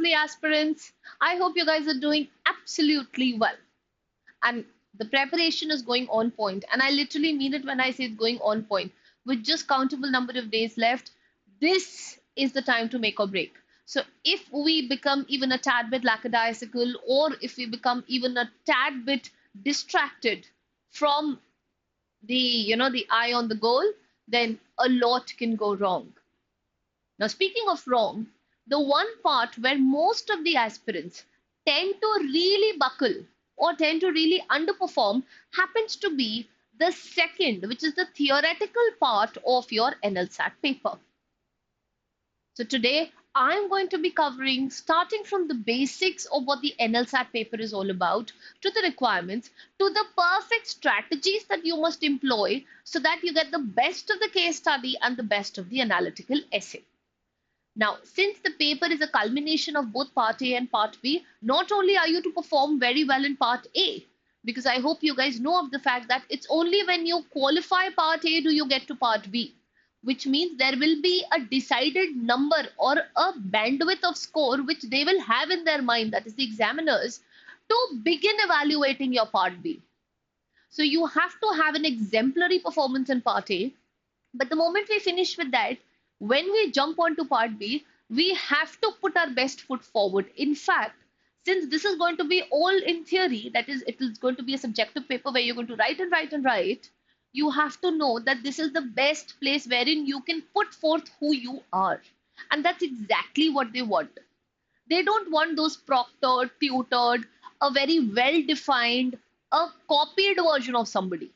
B aspirants. I hope you guys are doing absolutely well. And the preparation is going on point. And I literally mean it when I say it's going on point. With just countable number of days left, this is the time to make or break. So if we become even a tad bit lackadaisical, or if we become even a tad bit distracted from the eye on the goal, then a lot can go wrong. Now, speaking of wrong, the one part where most of the aspirants tend to really buckle or tend to really underperform happens to be the second, which is the theoretical part of your NLSAT paper. So today, I'm going to be covering starting from the basics of what the NLSAT paper is all about, to the requirements, to the perfect strategies that you must employ so that you get the best of the case study and the best of the analytical essay. Now, since the paper is a culmination of both Part A and Part B, not only are you to perform very well in Part A, because I hope you guys know of the fact that it's only when you qualify Part A do you get to Part B, which means there will be a decided number or a bandwidth of score which they will have in their mind, that is the examiners, to begin evaluating your Part B. So you have to have an exemplary performance in Part A, but the moment we finish with that, when we jump onto Part B, we have to put our best foot forward. In fact, since this is going to be all in theory, that is, it is going to be a subjective paper where you're going to write and write and write, you have to know that this is the best place wherein you can put forth who you are. And that's exactly what they want. They don't want those proctored, tutored, a very well-defined, a copied version of somebody.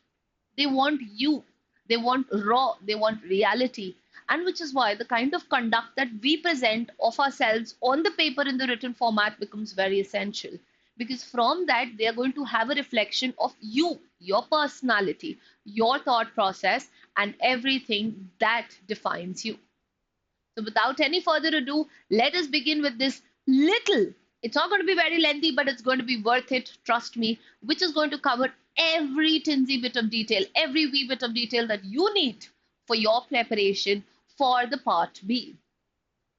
They want you. They want raw. They want reality. And which is why the kind of conduct that we present of ourselves on the paper in the written format becomes very essential. Because from that, they are going to have a reflection of you, your personality, your thought process, and everything that defines you. So without any further ado, let us begin with this little, it's not going to be very lengthy, but it's going to be worth it, trust me, which is going to cover every tinsy bit of detail, every wee bit of detail that you need for your preparation for the Part B.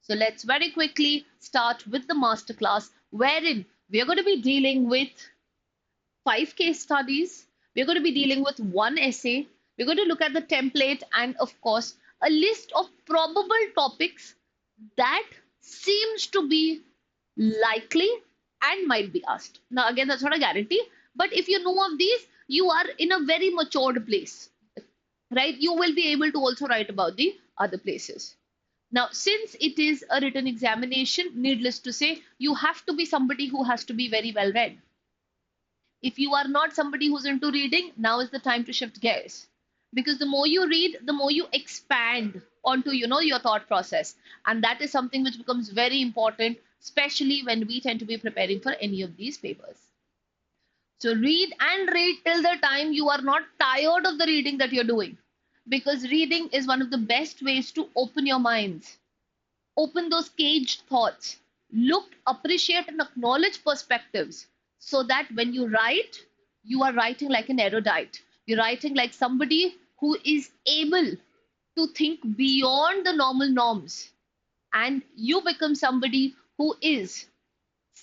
So let's very quickly start with the masterclass, wherein we are going to be dealing with 5 case studies. We're going to be dealing with 1 essay. We're going to look at the template and, of course, a list of probable topics that seems to be likely and might be asked. Now, again, that's not a guarantee, but if you know of these, you are in a very matured place, right? You will be able to also write about the other places. Now, since it is a written examination, needless to say, you have to be somebody who has to be very well read. If you are not somebody who's into reading, now is the time to shift gears. Because the more you read, the more you expand onto, your thought process. And that is something which becomes very important, especially when we tend to be preparing for any of these papers. So read and read till the time you are not tired of the reading that you're doing. Because reading is one of the best ways to open your minds. Open those caged thoughts. Look, appreciate and acknowledge perspectives so that when you write, you are writing like an erudite. You're writing like somebody who is able to think beyond the normal norms. And you become somebody who is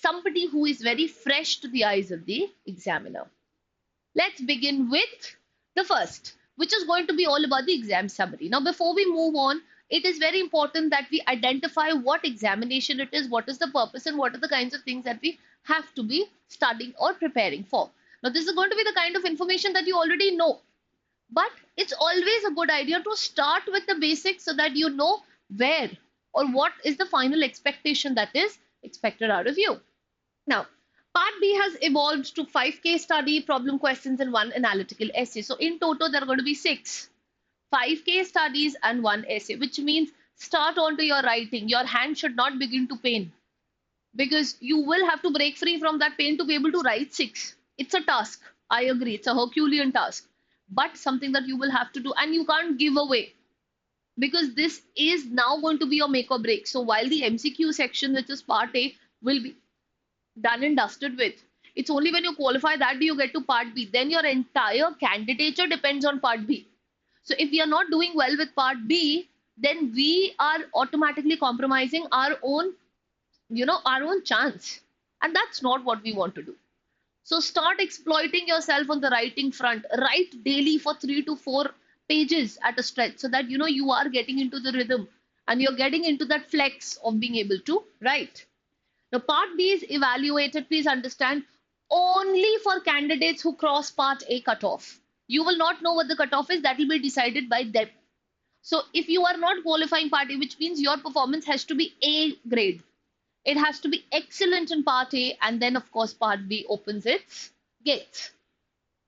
very fresh to the eyes of the examiner. Let's begin with the first, which is going to be all about the exam summary. Now, before we move on, it is very important that we identify what examination it is, what is the purpose, and what are the kinds of things that we have to be studying or preparing for. Now, this is going to be the kind of information that you already know, but it's always a good idea to start with the basics so that you know where or what is the final expectation that is expected out of you. Now, Part B has evolved to 5 case study, problem questions, and 1 analytical essay. So in total, there are going to be 6. 5 case studies and 1 essay, which means start onto your writing. Your hand should not begin to pain because you will have to break free from that pain to be able to write 6. It's a task. I agree. It's a Herculean task, but something that you will have to do and you can't give away because this is now going to be your make or break. So while the MCQ section, which is Part A, will be done and dusted with, it's only when you qualify that do you get to Part B. Then your entire candidature depends on Part B. So if we are not doing well with Part B, then we are automatically compromising our own our own chance. And that's not what we want to do. So start exploiting yourself on the writing front. Write daily for 3 to 4 pages at a stretch so that you are getting into the rhythm and you're getting into that flex of being able to write. Now, Part B is evaluated, please understand, only for candidates who cross Part A cutoff. You will not know what the cutoff is, that will be decided by them. So, if you are not qualifying Part A, which means your performance has to be A grade, it has to be excellent in Part A, and then, of course, Part B opens its gates.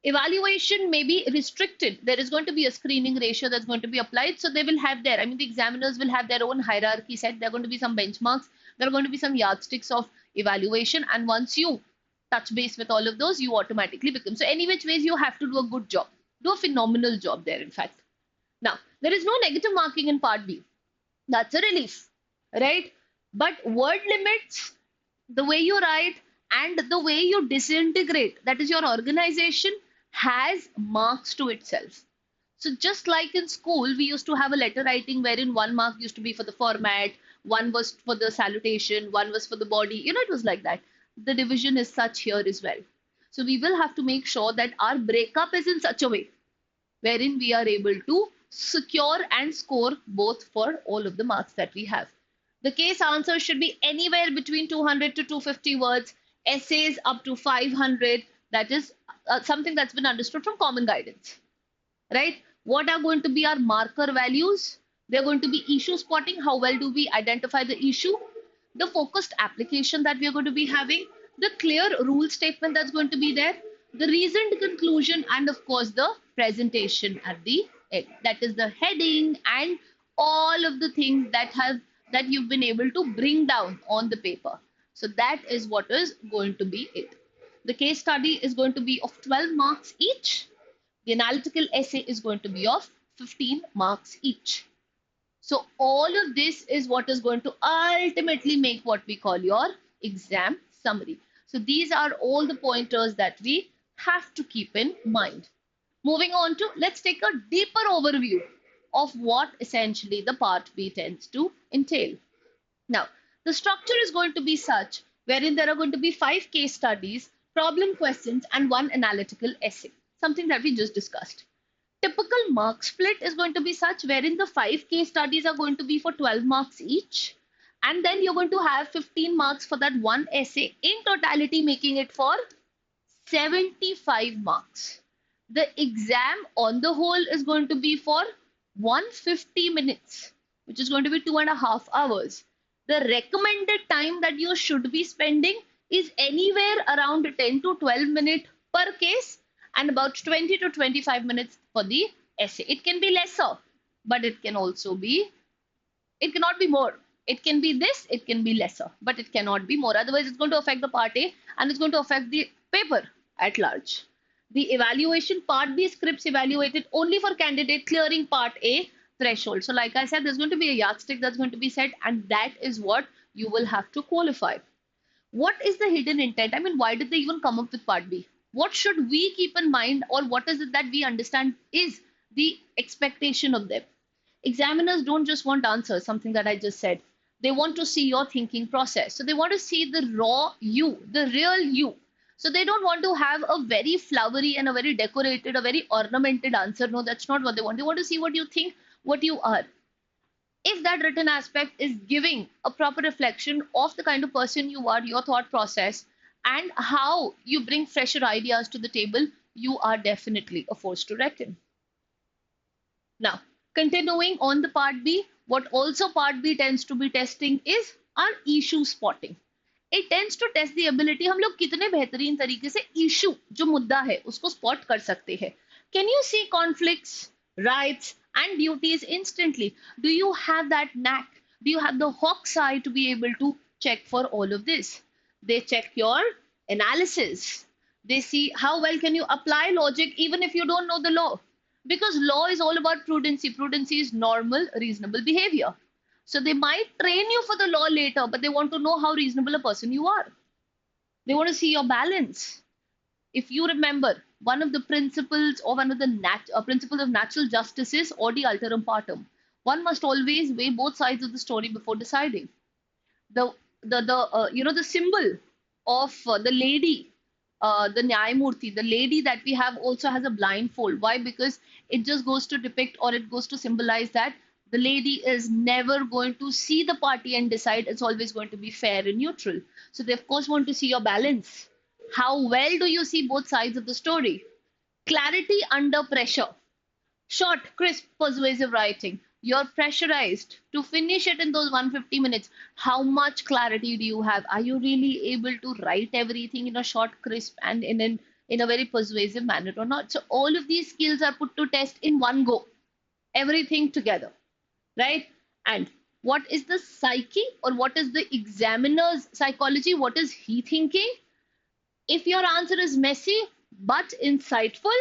Evaluation may be restricted. There is going to be a screening ratio that's going to be applied. So they will have the examiners will have their own hierarchy set. There are going to be some benchmarks. There are going to be some yardsticks of evaluation. And once you touch base with all of those, you automatically become. So any which ways, you have to do a good job. Do a phenomenal job there, in fact. Now, there is no negative marking in Part B. That's a relief, right? But word limits, the way you write, and the way you disintegrate, that is your organization, has marks to itself. So just like in school, we used to have a letter writing wherein 1 mark used to be for the format, one was for the salutation, one was for the body. It was like that. The division is such here as well. So we will have to make sure that our breakup is in such a way wherein we are able to secure and score both for all of the marks that we have. The case answer should be anywhere between 200 to 250 words, essays up to 500. That is something that's been understood from common guidance, right? What are going to be our marker values? They're going to be issue spotting. How well do we identify the issue? The focused application that we are going to be having, the clear rule statement that's going to be there, the reasoned conclusion, and of course the presentation at the end. That is the heading and all of the things that you've been able to bring down on the paper. So that is what is going to be it. The case study is going to be of 12 marks each. The analytical essay is going to be of 15 marks each. So all of this is what is going to ultimately make what we call your exam summary. So these are all the pointers that we have to keep in mind. Moving on to, let's take a deeper overview of what essentially the Part B tends to entail. Now, the structure is going to be such wherein there are going to be 5 case studies, problem questions, and 1 analytical essay, something that we just discussed. Typical mark split is going to be such wherein the 5 case studies are going to be for 12 marks each, and then you're going to have 15 marks for that 1 essay, in totality making it for 75 marks. The exam on the whole is going to be for 150 minutes, which is going to be 2.5 hours. The recommended time that you should be spending is anywhere around 10 to 12 minutes per case and about 20 to 25 minutes for the essay. It can be lesser, but it can also be, it cannot be more. It can be this, it can be lesser, but it cannot be more. Otherwise, it's going to affect the Part A and it's going to affect the paper at large. The evaluation, Part B scripts evaluated only for candidate clearing Part A threshold. So like I said, there's going to be a yardstick that's going to be set, and that is what you will have to qualify. What is the hidden intent? Why did they even come up with Part B? What should we keep in mind, or what is it that we understand is the expectation of them? Examiners don't just want answers, something that I just said. They want to see your thinking process. So they want to see the raw you, the real you. So they don't want to have a very flowery and a very decorated, a very ornamented answer. No, that's not what they want. They want to see what you think, what you are. If that written aspect is giving a proper reflection of the kind of person you are, your thought process, and how you bring fresher ideas to the table, you are definitely a force to reckon. Now, continuing on the Part B, what also Part B tends to be testing is our issue spotting. It tends to test the ability हम लोग कितने बेहतरीन तरीके से issue जो मुद्दा है उसको spot कर सकते हैं. Can you see conflicts, rights, and duties instantly? Do you have that knack? Do you have the hawk's eye to be able to check for all of this? They check your analysis. They see how well can you apply logic even if you don't know the law. Because law is all about prudency. Prudency is normal, reasonable behavior. So they might train you for the law later, but they want to know how reasonable a person you are. They want to see your balance. If you remember, one of the principles or one of the principles of natural justice is odi alterum partem. One must always weigh both sides of the story before deciding. The the symbol of the lady, the Nyayamurti, the lady that we have also has a blindfold. Why? Because it just goes to depict, or it goes to symbolize that the lady is never going to see the party and decide. It's always going to be fair and neutral. So they of course want to see your balance. How well do you see both sides of the story? Clarity under pressure. Short, crisp, persuasive writing. You're pressurized to finish it in those 150 minutes. How much clarity do you have? Are you really able to write everything in a short, crisp, and in a very persuasive manner or not? So all of these skills are put to test in one go. Everything together, right? And what is the psyche, or what is the examiner's psychology? What is he thinking? If your answer is messy but insightful,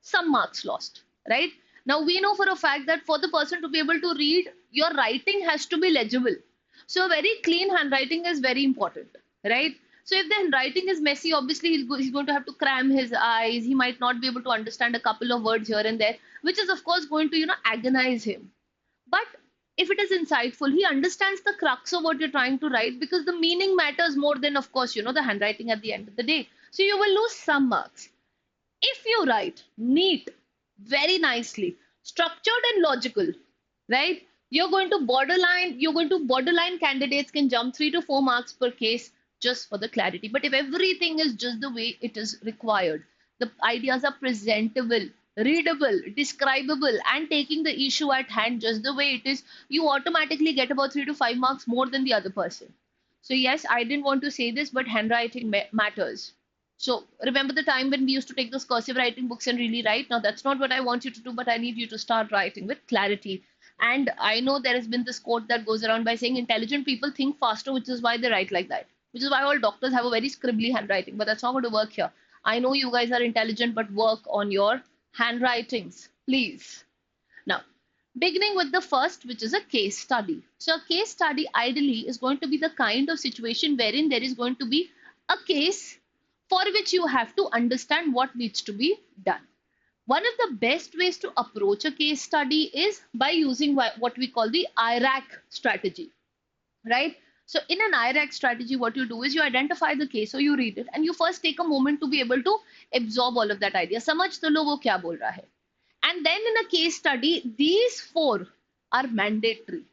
some marks lost, right? Now we know for a fact that for the person to be able to read, your writing has to be legible. So a very clean handwriting is very important, right? So if the handwriting is messy, obviously he's going to have to cram his eyes. He might not be able to understand a couple of words here and there, which is of course going to, agonize him. But if it is insightful, he understands the crux of what you're trying to write, because the meaning matters more than, of course, the handwriting at the end of the day. So you will lose some marks. If you write neat, very nicely, structured and logical, right? You're going to borderline candidates can jump 3 to 4 marks per case just for the clarity. But if everything is just the way it is required, the ideas are presentable, readable, describable, and taking the issue at hand just the way it is, you automatically get about 3 to 5 marks more than the other person. So yes, I didn't want to say this, but handwriting matters. So remember the time when we used to take those cursive writing books and really write? Now that's not what I want you to do, but I need you to start writing with clarity. And I know there has been this quote that goes around by saying intelligent people think faster, which is why they write like that. Which is why all doctors have a very scribbly handwriting, but that's not going to work here. I know you guys are intelligent, but work on your handwritings, please. Now, beginning with the first, which is a case study. So a case study ideally is going to be the kind of situation wherein there is going to be a case for which you have to understand what needs to be done. One of the best ways to approach a case study is by using what we call the IRAC strategy, right? So in an IRAC strategy, what you do is you identify the case, or you read it, and you first take a moment to be able to absorb all of that idea. समझ तो लो वो क्या बोल रहा है. And then in a case study, these 4 are mandatory.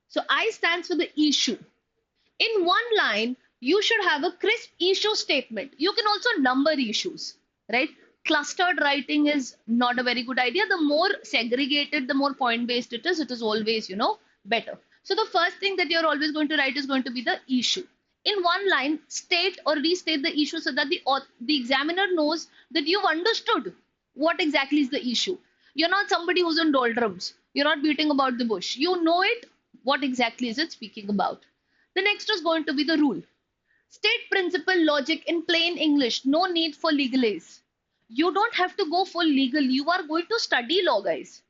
So I stands for the issue. In one line, you should have a crisp issue statement. You can also number issues, right? Clustered writing is not a very good idea. The more segregated, the more point-based it is always, better. So the first thing that you're always going to write is going to be the issue. In one line, state or restate the issue so that the examiner knows that you've understood what exactly is the issue. You're not somebody who's in doldrums. You're not beating about the bush. You know it. What exactly is it speaking about? The next is going to be the rule. State principle logic in plain English. No need for legalese. You don't have to go full legal. You are going to study law, guys.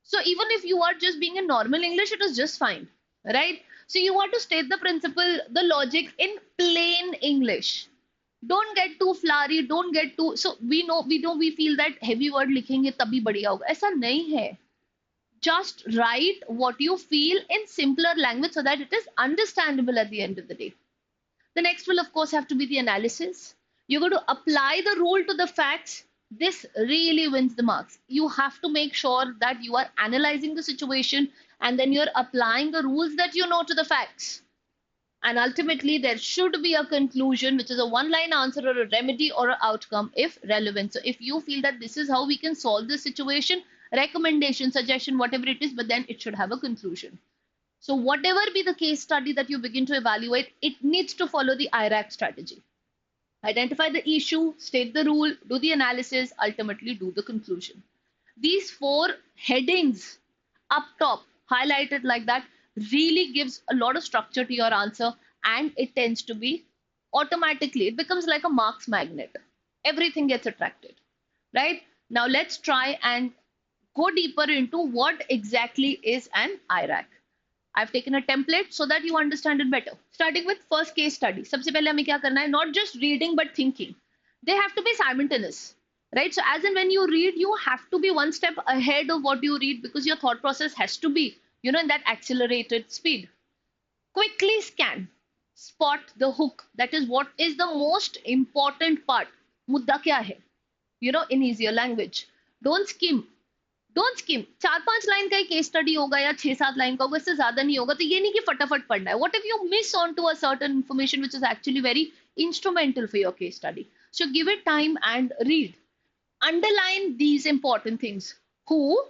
So even if you are just being in normal English, it is just fine, right? So you want to state the principle, the logic in plain English. Don't get too flowery. Don't get too. So we feel that heavy word लिखेंगे तभी बढ़िया होगा. ऐसा नहीं है. Just write what you feel in simpler language so that it is understandable at the end of the day. The next will, of course, have to be the analysis. You're going to apply the rule to the facts. This really wins the marks. You have to make sure that you are analyzing the situation and then you're applying the rules that you know to the facts. And ultimately, there should be a conclusion, which is a one-line answer or a remedy or an outcome if relevant. So if you feel that this is how we can solve this situation, recommendation, suggestion, whatever it is, but then it should have a conclusion. So whatever be the case study that you begin to evaluate, it needs to follow the IRAC strategy. Identify the issue, state the rule, do the analysis, ultimately do the conclusion. These 4 headings up top, highlighted like that, really gives a lot of structure to your answer, and it tends to be automatically, it becomes like a marks magnet. Everything gets attracted, right? Now let's try and go deeper into what exactly is an IRAC. I've taken a template so that you understand it better. Starting with first case study. सबसे पहले हमें क्या करना है? Not just reading but thinking. They have to be simultaneous, right? So as and when you read, you have to be one step ahead of what you read, because your thought process has to be, in that accelerated speed. Quickly scan. spot the hook. That is what is the most important part. मुद्दा क्या है? In easier language. Don't skim. Don't skim. 4-5 line का case study होगा या 6-7 line का होगा, इससे ज्यादा नहीं होगा. तो ये नहीं कि फटाफट पढ़ना है. What if you miss on to a certain information which is actually very instrumental for your case study? So give it time and read. Underline these important things. Who,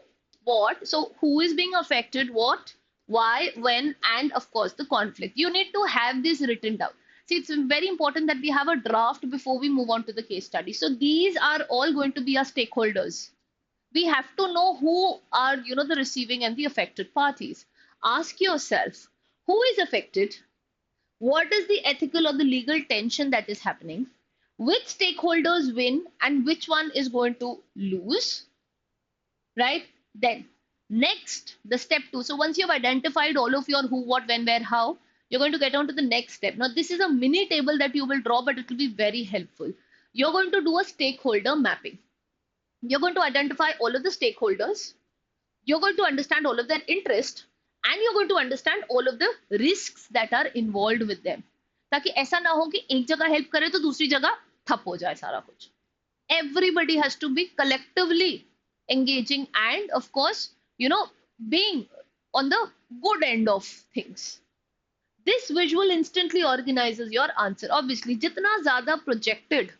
what, so who is being affected, what, why, when, and of course the conflict. You need to have this written down. See, it's very important that we have a draft before we move on to the case study. So these are all going to be our stakeholders. We have to know who are, the receiving and the affected parties. Ask yourself, who is affected? What is the ethical or the legal tension that is happening? Which stakeholders win and which one is going to lose, right? Then next, the step 2. So once you've identified all of your who, what, when, where, how, you're going to get on to the next step. Now this is a mini table that you will draw, but it will be very helpful. You're going to do a stakeholder mapping. You're going to identify all of the stakeholders. You're going to understand all of their interest, and you're going to understand all of the risks that are involved with them. ताकि ऐसा ना हो कि एक जगह help करे तो दूसरी जगह ठप हो जाए सारा कुछ. Everybody has to be collectively engaging and of course, being on the good end of things. This visual instantly organizes your answer. Obviously, जितना ज़्यादा projected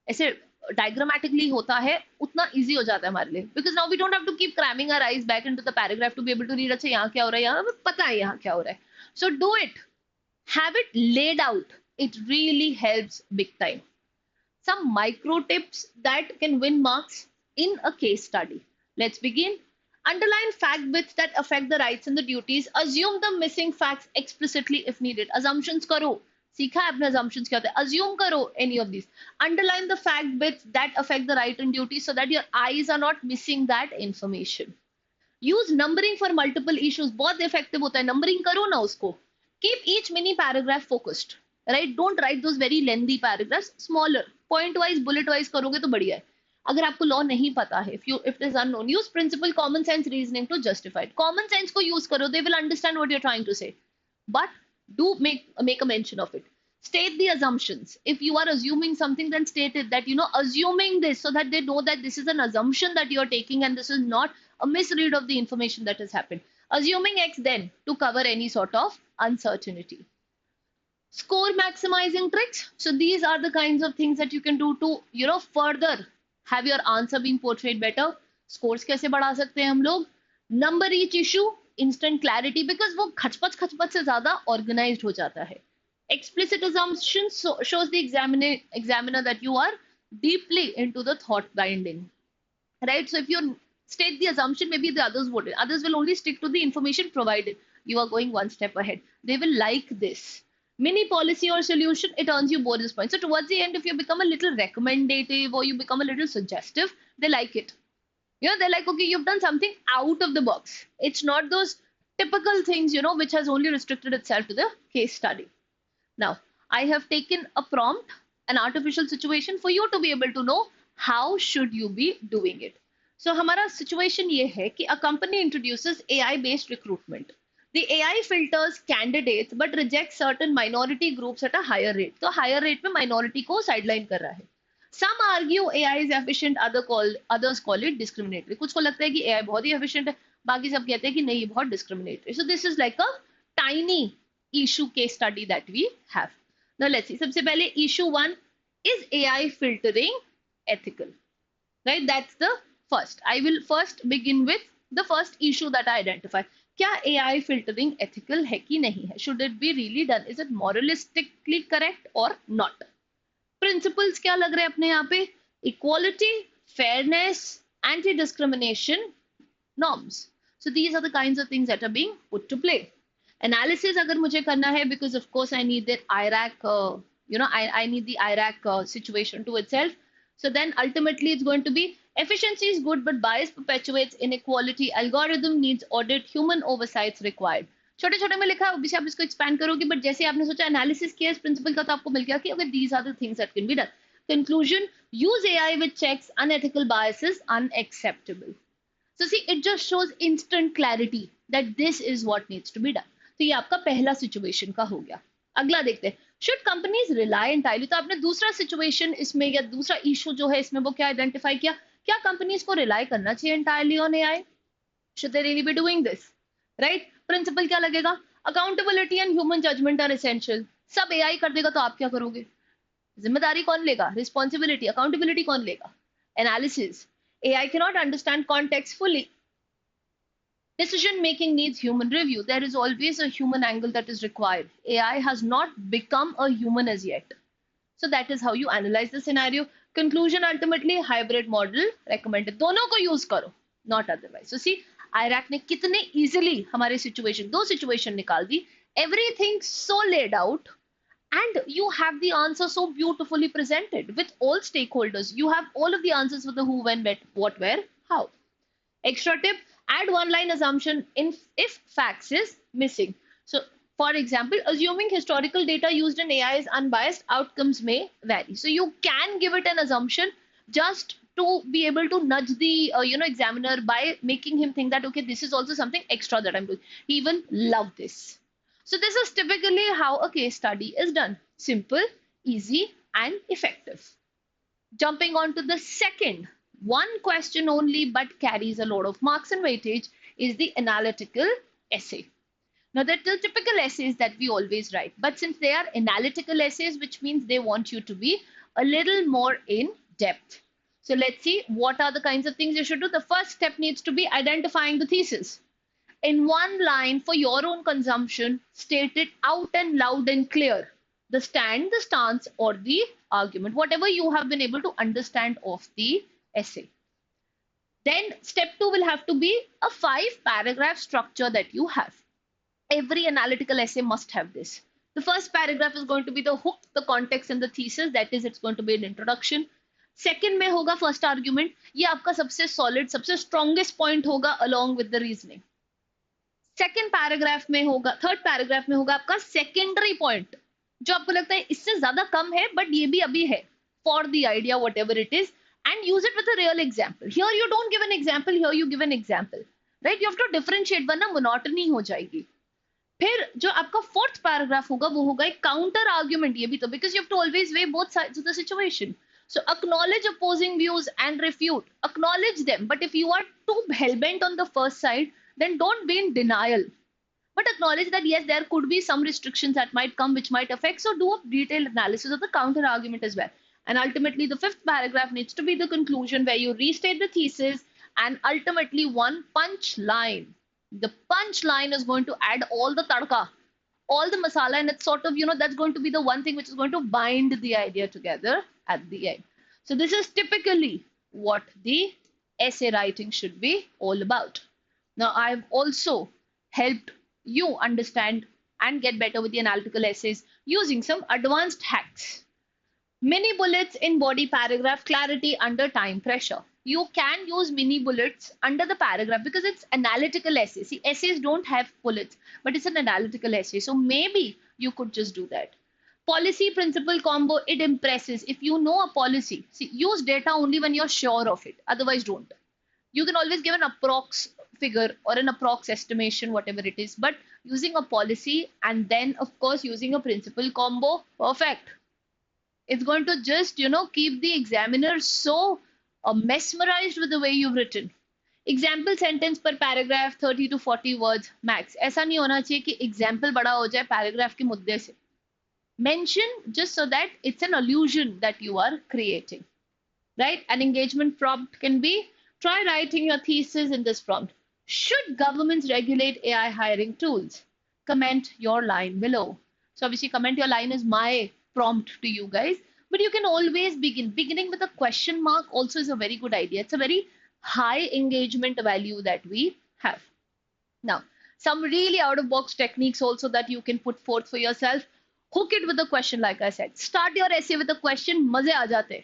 ऐसे diagrammatically होता है उतना easy हो जाता है हमारे लिए. Because now we don't have to keep cramming our eyes back into the paragraph to be able to read. अच्छा यहाँ क्या हो रहा है, यहाँ पता है यहाँ क्या हो रहा है. So do it. Have it laid out. It really helps big time. Some micro tips that can win marks in a case study. Let's begin. Underline fact bits that affect the rights and the duties. Assume the missing facts explicitly if needed. Assumptions karo. सीखा है अपने assumptions क्या होते हैं. Assume करो any of these. Underline the fact bits that affect the right and duty so that your eyes are not missing that information. Use numbering for multiple issues. बहुत effective होता है. Numbering करो ना उसको. Keep each mini paragraph focused. Right? Don't write those very lengthy paragraphs. Smaller. Point wise, bullet wise करोगे तो बढ़िया है. अगर आपको लॉ नहीं पता है, if it is unknown, use principle, common sense reasoning to justify it. Common sense को use करो. They will understand what you're trying to say. But do make a mention of it. State the assumptions. If you are assuming something, then state it that assuming this so that they know that this is an assumption that you're taking and this is not a misread of the information that has happened. Assuming X then to cover any sort of uncertainty. Score maximizing tricks. So these are the kinds of things that you can do to further have your answer being portrayed better. Scores कैसे बढ़ा सकते हैं हम लोग? Number each issue. Instant clarity, because वो खचपच से ज़्यादा organized हो जाता है. Explicit assumptions shows the examiner that you are deeply into the thought binding, right? So if you state the assumption, maybe the others wouldn't. Others will only stick to the information provided. You are going one step ahead. They will like this. Mini policy or solution, it earns you bonus points. So towards the end, if you become a little recommendative or you become a little suggestive, they like it. They're like, okay, you've done something out of the box. It's not those typical things, which has only restricted itself to the case study. Now, I have taken a prompt, an artificial situation for you to be able to know how should you be doing it. So, हमारा situation ये है कि a company introduces AI-based recruitment. The AI filters candidates but rejects certain minority groups at a higher rate. तो higher rate में minority को sideline कर रहा है. Some argue AI is efficient, others call it discriminatory. कुछ को लगता है कि AI बहुत ही efficient है, बाकी सब कहते हैं कि नहीं ये बहुत discriminatory. So this is like a tiny issue case study that we have. Now let's see. सबसे पहले issue 1, is AI filtering ethical? Right? That's the first. I will first begin with the first issue that I identify. क्या AI filtering ethical है कि नहीं है? Should it be really done? Is it moralistically correct or not? Principles क्या लग रहे हैं अपने यहाँ पे? Equality, fairness, anti-discrimination, norms. So these are the kinds of things that are being put to play. Analysis अगर मुझे करना है, because of course I need the Iraq, I need the Iraq situation to itself. So then ultimately it's going to be efficiency is good, but bias perpetuates inequality. Algorithm needs audit, human oversights required. छोटे छोटे में लिखा है, obviously आप इसको expand करोगे, but जैसे आपने सोचा analysis किया इस principle का, तो आपको मिल गया कि okay, these are the things that can be done. Conclusion: use AI with checks. Unethical bias is unacceptable. So see, it just shows instant clarity that this is what needs to be done. तो ये आपका पहला situation का हो गया. अगला देखते हैं, शुड कंपनीज रिलाई एंटायरली, तो आपने दूसरा सिचुएशन इसमें या दूसरा इशू जो है इसमें वो क्या आइडेंटिफाई किया, क्या कंपनीज को रिलाई करना चाहिए entirely on AI, should they really be doing this, right? Principal क्या लगेगा, accountability and human judgment are essential, सब एआई कर देगा तो आप क्या करोगे, जिम्मेदारी कौन लेगा, रिस्पॉन्सिबिलिटी अकाउंटेबिलिटी कौन लेगा, analysis, AI can not understand context fully, decision making needs human review, there is always a human angle that is required, AI has not become a human as yet, so that is how you analyze the scenario. Conclusion, ultimately hybrid model recommended, दोनों को use करो, not otherwise. So see, IRAC ने कितने easily हमारे situation, दो situation निकाल दी, everything so laid out, and you have the answer so beautifully presented with all stakeholders, you have all of the answers for the who, when, what, where, how. Extra tip, add one line assumption in if facts is missing. So, for example, assuming historical data used in AI is unbiased, outcomes may vary. So, you can give it an assumption just to be able to nudge the examiner by making him think that, okay, this is also something extra that I'm doing. He even love this. So, this is typically how a case study is done. Simple, easy, and effective. Jumping on to the second, one question only but carries a lot of marks and weightage, is the analytical essay. Now, that the typical essays that we always write, but since they are analytical essays, which means they want you to be a little more in depth. So let's see what are the kinds of things you should do. The first step needs to be identifying the thesis. In one line, for your own consumption, state it out and loud and clear. The stand, the stance, or the argument, whatever you have been able to understand of the essay. Then step 2 will have to be a 5-paragraph structure that you have. Every analytical essay must have this. The first paragraph is going to be the hook, the context, and the thesis. That is, it's going to be an introduction. Second में होगा first argument. ये आपका सबसे solid, सबसे strongest point होगा along with the reasoning. Second paragraph में होगा, third paragraph में होगा आपका सेकेंडरी पॉइंट, जो आपको लगता है इससे ज्यादा कम है बट ये भी अभी है, for the idea whatever it is, and use it with a real example. Here you don't give an example, here you give an example, right? You have to differentiate, वरना monotony हो जाएगी. फिर जो आपका fourth paragraph होगा वो होगा एक काउंटर आर्ग्यूमेंट, ये भी तो, because you have to always weigh both sides of the situation. So acknowledge opposing views and refute. Acknowledge them. But if you are too hell-bent on the first side, then don't be in denial. But acknowledge that yes, there could be some restrictions that might come which might affect. So do a detailed analysis of the counter argument as well. And ultimately, the fifth paragraph needs to be the conclusion where you restate the thesis and ultimately one punch line. The punch line is going to add all the tadka, all the masala, and it's sort of, that's going to be the one thing which is going to bind the idea together at the end. So this is typically what the essay writing should be all about. Now, I've also helped you understand and get better with the analytical essays using some advanced hacks. Mini bullets in body paragraph, clarity under time pressure. You can use mini bullets under the paragraph because it's analytical essay. See, essays don't have bullets, but it's an analytical essay. So maybe you could just do that. Policy principle combo, it impresses. If you know a policy, see, use data only when you're sure of it. Otherwise, don't. You can always give an approx figure or an approx estimation, whatever it is. But using a policy and then, of course, using a principle combo, perfect. It's going to just, keep the examiner so mesmerized with the way you've written. Example sentence per paragraph 30 to 40 words max. ऐसा नहीं होना चाहिए कि example बड़ा हो जाए paragraph के मुद्दे से. Mention just so that it's an allusion that you are creating, right? An engagement prompt can be, try writing your thesis in this prompt. Should governments regulate AI hiring tools? Comment your line below. So obviously comment your line is my prompt to you guys, but you can always begin. Beginning with a question mark also is a very good idea. It's a very high engagement value that we have. Now, some really out of box techniques also that you can put forth for yourself. Hook it with a question, like I said. Start your essay with a question. Maze aa jate.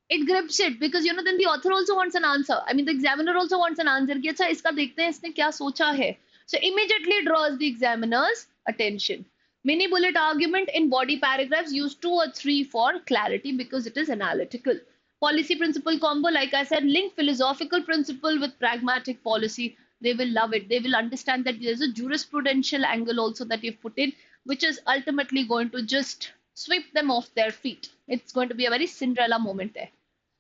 It grips it because then the author also wants an answer. I mean, the examiner also wants an answer. कि अच्छा इसका देखते हैं इसने क्या सोचा है. So immediately draws the examiner's attention. Mini bullet argument in body paragraphs, use 2 or 3 for clarity because it is analytical. Policy principle combo, like I said, link philosophical principle with pragmatic policy. They will love it. They will understand that there's a jurisprudential angle also that you've put in. which is ultimately going to just sweep them off their feet. It's going to be a very Cinderella moment there.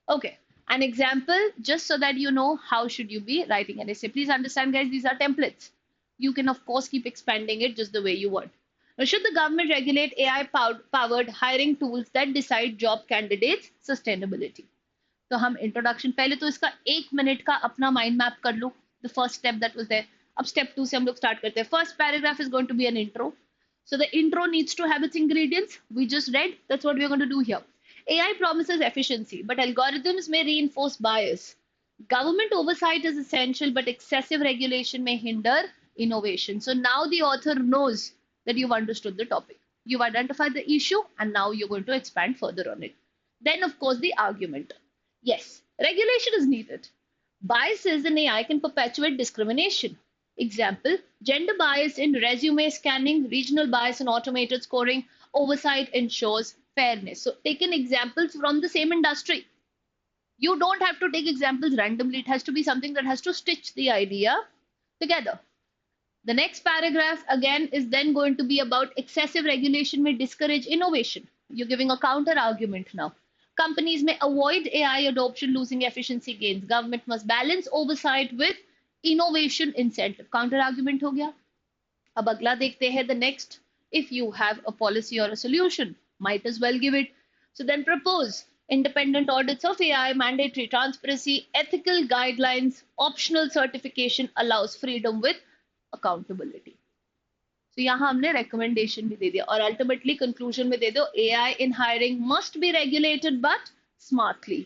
Okay, an example, just so that you know how should you be writing an essay. Please understand, guys, these are templates. You can, of course, keep expanding it just the way you want. Now, should the government regulate AI-powered hiring tools that decide job candidates' sustainability? तो हम introduction पहले तो इसका 1 minute का अपना mind map कर लो the first step that was there अब स्टेप 2 से हम लोग स्टार्ट करते हैं first paragraph is going to be an intro so the intro needs to have its ingredients we just read that's what we're going to do here AI promises efficiency but algorithms may reinforce bias government oversight is essential but excessive regulation may hinder innovation so now the author knows that you've understood the topic you've identified the issue and now you're going to expand further on it then of course the argument. Yes, regulation is needed. Biases in AI can perpetuate discrimination. Example, gender bias in resume scanning, regional bias in automated scoring, oversight ensures fairness. So taken examples from the same industry. You don't have to take examples randomly. It has to be something that has to stitch the idea together. The next paragraph again is then going to be about excessive regulation may discourage innovation. You're giving a counter argument now. Companies may avoid AI adoption, losing efficiency gains. Government must balance oversight with innovation incentive. Counter argument हो गया. अब अगला देखते हैं the next. If you have a policy or a solution, might as well give it. So then propose independent audits of AI, mandatory transparency, ethical guidelines, optional certification allows freedom with accountability. तो यहाँ हमने recommendation भी दे दिया और ultimately conclusion में दे दो AI in hiring must be regulated but smartly.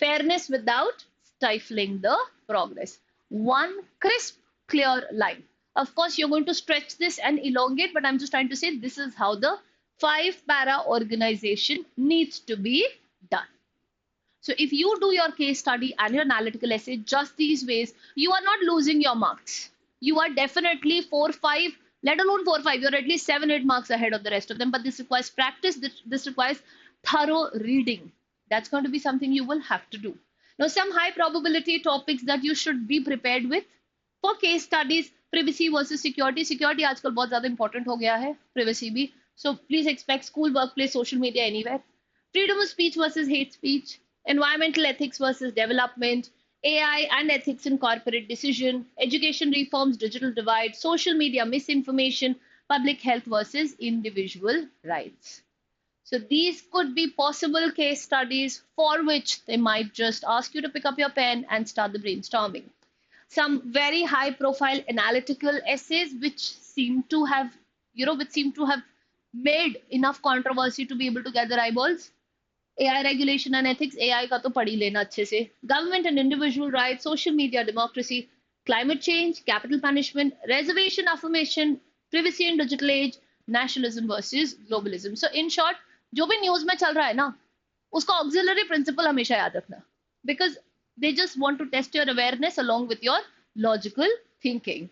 Fairness without stifling the progress. One crisp, clear line. Of course, you're going to stretch this and elongate, but I'm just trying to say this is how the 5-para organization needs to be done. So if you do your case study and your analytical essay just these ways, you are not losing your marks. You are definitely 4, 5, let alone 4, 5, you're at least 7, 8 marks ahead of the rest of them. But this requires practice. This requires thorough reading. That's going to be something you will have to do. Now, some high probability topics that you should be prepared with for case studies, privacy versus security. Security आजकल बहुत ज़्यादा important हो गया है, privacy भी. So please expect school, workplace, social media, anywhere. Freedom of speech versus hate speech. Environmental ethics versus development. AI and ethics in corporate decision, education reforms, digital divide, social media misinformation, public health versus individual rights. So these could be possible case studies for which they might just ask you to pick up your pen and start the brainstorming. Some very high profile analytical essays which seem to have, made enough controversy to be able to gather eyeballs. AI regulation and ethics, AI का तो पढ़ ही लेना अच्छे से. Government and individual rights, social media democracy, climate change, capital punishment, reservation affirmation, privacy in digital age, nationalism versus globalism. So in short, जो भी news में चल रहा है ना, उसका auxiliary principle हमेशा याद रखना. Because they just want to test your awareness along with your logical thinking.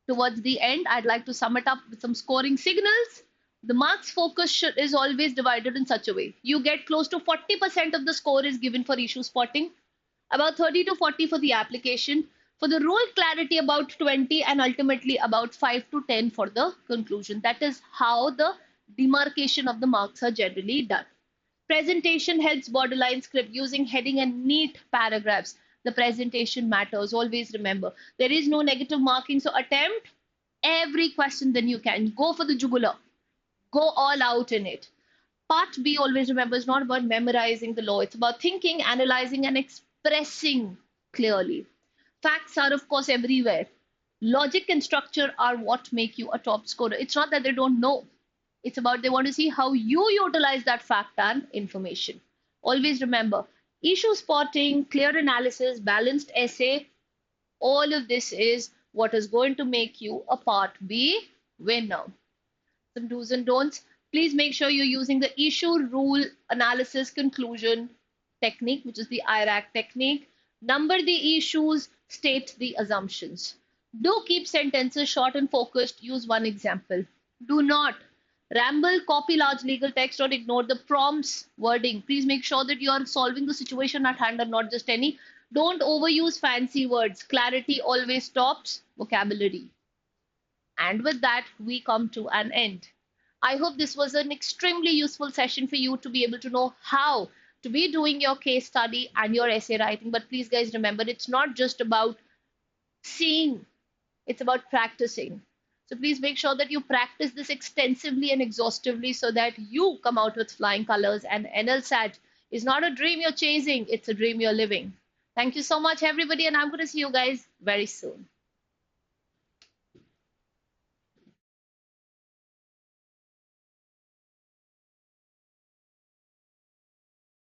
Towards the end, I'd like to sum it up with some scoring signals. The marks focus is always divided in such a way. You get close to 40% of the score is given for issue spotting, about 30 to 40 for the application, for the rule clarity about 20, and ultimately about 5 to 10 for the conclusion. That is how the demarcation of the marks are generally done. Presentation helps borderline script using heading and neat paragraphs. The presentation matters. Always remember, there is no negative marking. So attempt every question then you can. Go for the jugular. Go all out in it. Part B, always remember, is not about memorizing the law. It's about thinking, analyzing, and expressing clearly. Facts are, of course, everywhere. Logic and structure are what make you a top scorer. It's not that they don't know. It's about they want to see how you utilize that fact and information. Always remember, issue spotting, clear analysis, balanced essay, all of this is what is going to make you a Part B winner. Some do's and don'ts. Please make sure you're using the issue, rule, analysis, conclusion technique, which is the IRAC technique. Number the issues, state the assumptions. Do keep sentences short and focused. Use one example. Do not ramble, copy large legal text, or ignore the prompts wording. Please make sure that you are solving the situation at hand and not just any. Don't overuse fancy words. Clarity always tops vocabulary. And with that, we come to an end. I hope this was an extremely useful session for you to be able to know how to be doing your case study and your essay writing. But please, guys, remember it's not just about seeing, it's about practicing. So please make sure that you practice this extensively and exhaustively so that you come out with flying colors. And NLSAT is not a dream you're chasing, it's a dream you're living. Thank you so much, everybody, and I'm going to see you guys very soon.